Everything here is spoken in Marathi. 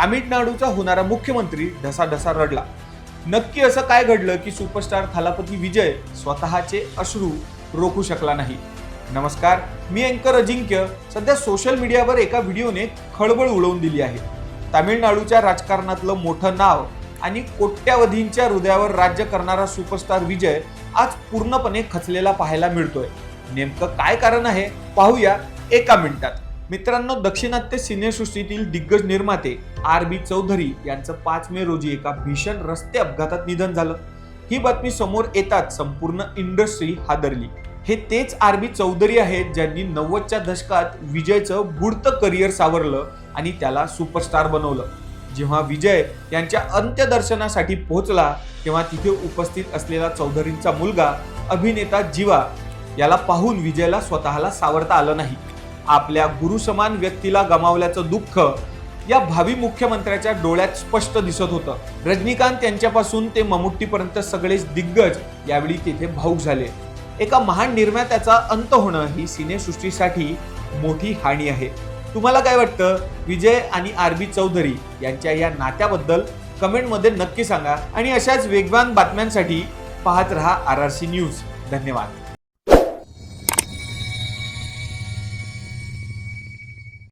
तामिळनाडूचा होणारा मुख्यमंत्री ढसाढसा रडला। नक्की असं काय घडलं की सुपरस्टार थालापती विजय स्वतःचे अश्रू रोखू शकला नाही? नमस्कार, मी अँकर अजिंक्य। सध्या सोशल मीडियावर एका व्हिडिओने खळबळ उडवून दिली आहे। तामिळनाडूच्या राजकारणातलं मोठं नाव आणि कोट्यावधींच्या हृदयावर राज्य करणारा सुपरस्टार विजय आज पूर्णपणे खचलेला पाहायला मिळतोय। नेमकं काय कारण आहे पाहूया एका मिनिटात। मित्रांनो, दक्षिणात्य सिनेसृष्टीतील दिग्गज निर्माते आर.बी. चौधरी यांचं 5 मे रोजी एका भीषण रस्ते अपघातात निधन झालं। ही बातमी समोर येताच संपूर्ण इंडस्ट्री हादरली। हे तेच आर.बी. चौधरी आहेत ज्यांनी 90च्या दशकात विजयचं बुडतं करिअर सावरलं आणि त्याला सुपरस्टार बनवलं। जेव्हा विजय यांच्या अंत्यदर्शनासाठी पोहोचला तेव्हा तिथे उपस्थित असलेला चौधरींचा मुलगा अभिनेता जीवा याला पाहून विजयला स्वतःला सावरता आलं नाही। आपल्या गुरुसमान व्यक्तीला गमावल्याचं दुःख या भावी मुख्यमंत्र्याच्या डोळ्यात स्पष्ट दिसत होतं। रजनीकांत यांच्यापासून ते मम्मुट्टीपर्यंत सगळेच दिग्गज यावेळी तिथे भावुक झाले। एका महान निर्मात्याचा अंत होणं ही सिनेसृष्टीसाठी मोठी हानी आहे। तुम्हाला काय वाटतं? विजय आणि आर.बी. चौधरी यांच्या या नात्याबद्दल कमेंटमध्ये नक्की सांगा आणि अशाच वेगवान बातम्यांसाठी पाहत रहा RRC न्यूज। धन्यवाद।